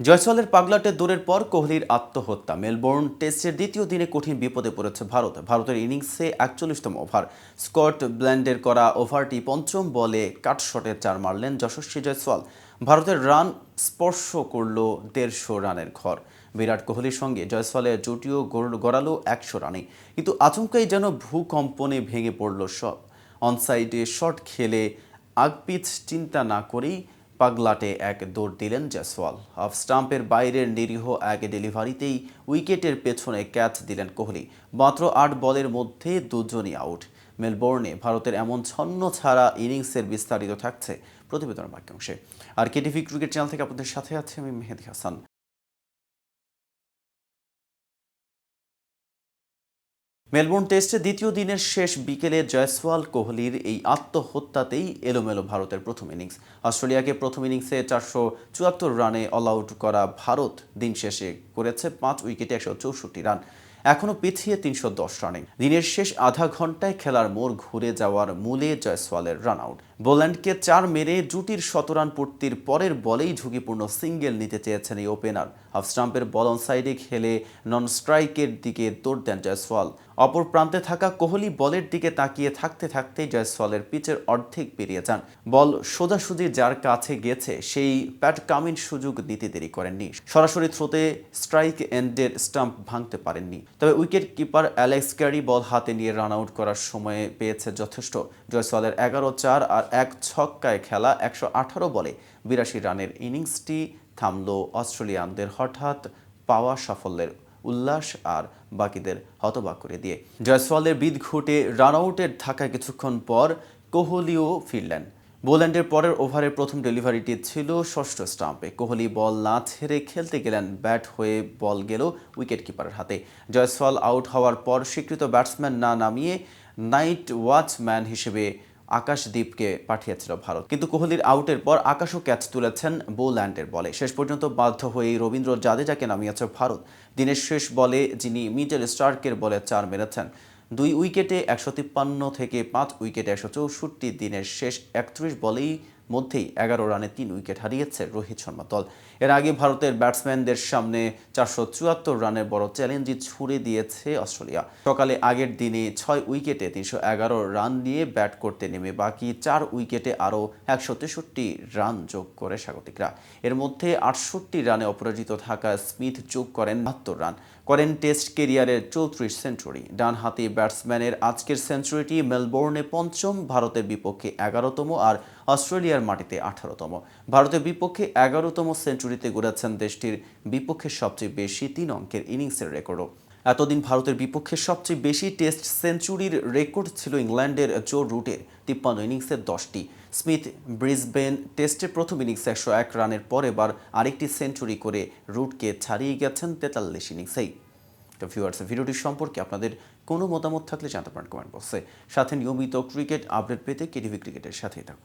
জয়সওয়ালের পাগলাটে দৌড়ের পর কোহলির আত্মহত্যা। মেলবোর্ন টেস্টের দ্বিতীয় দিনে কঠিন বিপদে পড়েছে ভারতের ইনিংসে ৪১তম ওভার স্কট ব্ল্যান্ডের করা ওভারটি পঞ্চম বলে কাটশটে ৪ মারলেন যশস্বী জয়সওয়াল। ভারতের রান স্পর্শ করল ১৫০ রানের ঘর। বিরাট কোহলির সঙ্গে জয়সওয়ালের জুটিও গড়ালো ১০০ রানে, কিন্তু আচমকাই যেন ভূকম্পনে ভেঙে পড়ল সব। অনসাইডে শট খেলে আগপিচ চিন্তা না করেই পাগলাটে এক দৌড় দিলেন জয়সওয়াল। অফ স্টাম্পের বাইরের নিরীহ এক ডেলিভারিতেই উইকেটের পেছনে ক্যাচ দিলেন কোহলি। মাত্র ৮ বলের মধ্যে দুজনই আউট। মেলবোর্নে ভারতের এমন ছন্ন ছাড়া ইনিংসের বিস্তারিত থাকছে প্রতিবেদনের বাক্যাংশে। আর কেটিভি ক্রিকেট চ্যানেল থেকে আপনাদের সাথে আছে আমি মেহেদি হাসান। মেলবোর্ন টেস্টে দ্বিতীয় দিনের শেষ বিকেলে জয়সওয়াল কোহলির এই আত্মহত্যাতেই এলোমেলো ভারতের প্রথম ইনিংস। অস্ট্রেলিয়াকে প্রথম ইনিংসে ৪৭৪ রানে অল আউট করা ভারত দিন শেষে করেছে ৫ উইকেটে ১৬৪ রান, এখনও পিছিয়ে ৩১০ রানে। দিনের শেষ আধা ঘন্টায় খেলার মোড় ঘুরে যাওয়ার মূলে জয়সওয়ালের রান আউট। বোল্যান্ডকে ৪ মেরে জুটির শতরান পূর্তির পরের বলেই ঝুঁকিপূর্ণ সিঙ্গেল নিতে চেয়েছেন এই ওপেনার। হাফ স্টাম্পের বল অন সাইডে খেলে নন স্ট্রাইকের দিকে দৌড় দেন জয়সওয়াল। অপর প্রান্তে থাকা কোহলি বলের দিকে তাকিয়ে থাকতে থাকতেই জয়সওয়ালের পিচের অর্ধেক পেরিয়ে যান। বল সোজাসুজি যার কাছে গেছে সেই প্যাট কামিন্স সুযোগ নিতে দেরি করেননি। সরাসরি থ্রোতে স্ট্রাইক এন্ডের স্টাম্প ভাঙতে পারেননি। তবে উইকেট কিপার অ্যালেক্স ক্যারি বল হাতে নিয়ে রান আউট করার সময় পেয়েছে যথেষ্ট। জয়সওয়ালের ১১-৪ আর ১ ছক্কায় খেলা ১১৮ বলে ৮২ রানের ইনিংসটি থামল অস্ট্রেলিয়ানদের হঠাৎ পাওয়া সাফল্যের উল্লাস আর বাকিদের হতবাক করে দিয়ে। জয়সওয়ালের বিদঘুটে রান আউটের ধাক্কায় কিছুক্ষণ পর কোহলিও ফিরলেন। বোল্যান্ডের পরের ওভারের প্রথম ডেলিভারিটি ছিল ষষ্ঠ স্টাম্পে। কোহলি বল না ছেড়ে খেলতে গেলেন, ব্যাট হয়ে বল গেল উইকেট কিপারের হাতে। জয়সওয়াল আউট হওয়ার পর স্বীকৃত ব্যাটসম্যান না নামিয়ে নাইট ওয়াচম্যান হিসেবে আকাশদীপকে পাঠিয়েছিল ভারত, কিন্তু কোহলির আউটের পর আকাশও ক্যাচ তুলেছেন বোল্যান্ডের বলে। শেষ পর্যন্ত বাধ্য হয়ে রবীন্দ্র জাদেজাকে নামিয়েছে ভারত। দিনের শেষ বলে যিনি মিচেল স্টার্কের বলে ৪ মেরেছেন। ২ উইকেটে ১৫৩ থেকে ৫ উইকেটে ১৬৪। দিনের শেষ ৩১ বলেই মধ্যেই ১১ রানে ৩ উইকেট হারিয়েছে রোহিত শর্মা দল। এর আগে ভারতের ব্যাটসম্যানদের সামনে ৪৭৪ রানের বড় চ্যালেঞ্জই ছুড়ে দিয়েছে অস্ট্রেলিয়া। সকালে আগের দিনে ৬ উইকেটে ৩১১ রান নিয়ে ব্যাট করতে নেমে বাকি ৪ উইকেটে আরও ১৬৩ রান যোগ করে স্বাগতিকরা। এর মধ্যে ৬৮ রানে অপরাজিত থাকা স্মিথ যোগ করেন ৭২ রান, করেন টেস্ট কেরিয়ারের ৩৪ সেঞ্চুরি। ডানহাতি ব্যাটসম্যানের আজকের সেঞ্চুরিটি মেলবোর্নে পঞ্চম, ভারতের বিপক্ষে ১১তম আর অস্ট্রেলিয়ার মাটিতে ১৮তম। ভারতের বিপক্ষে ১১তম সেঞ্চুরিতে গড়েছেন দেশটির বিপক্ষে সবচেয়ে বেশি ৩ অঙ্কের ইনিংসের রেকর্ডও। এতদিন ভারতের বিপক্ষে সবচেয়ে বেশি টেস্ট সেঞ্চুরির রেকর্ড ছিল ইংল্যান্ডের জো রুটের ৫৩ ইনিংসে ১০টি। স্মিথ ব্রিসবেন টেস্টের প্রথম ইনিংসে ১০১ রানের পর এবার আরেকটি সেঞ্চুরি করে রুটকে ছাড়িয়ে গেছেন ৪৩ ইনিংসেই। তো ভিউয়ার্স, ভিডিওটি সম্পর্কে আপনাদের কোনো মতামত থাকলে জানতে পারেন কমেন্ট বক্সে। সাথে নিয়মিত ক্রিকেট আপডেট পেতে কেটিভি ক্রিকেটের সাথেই থাকুন।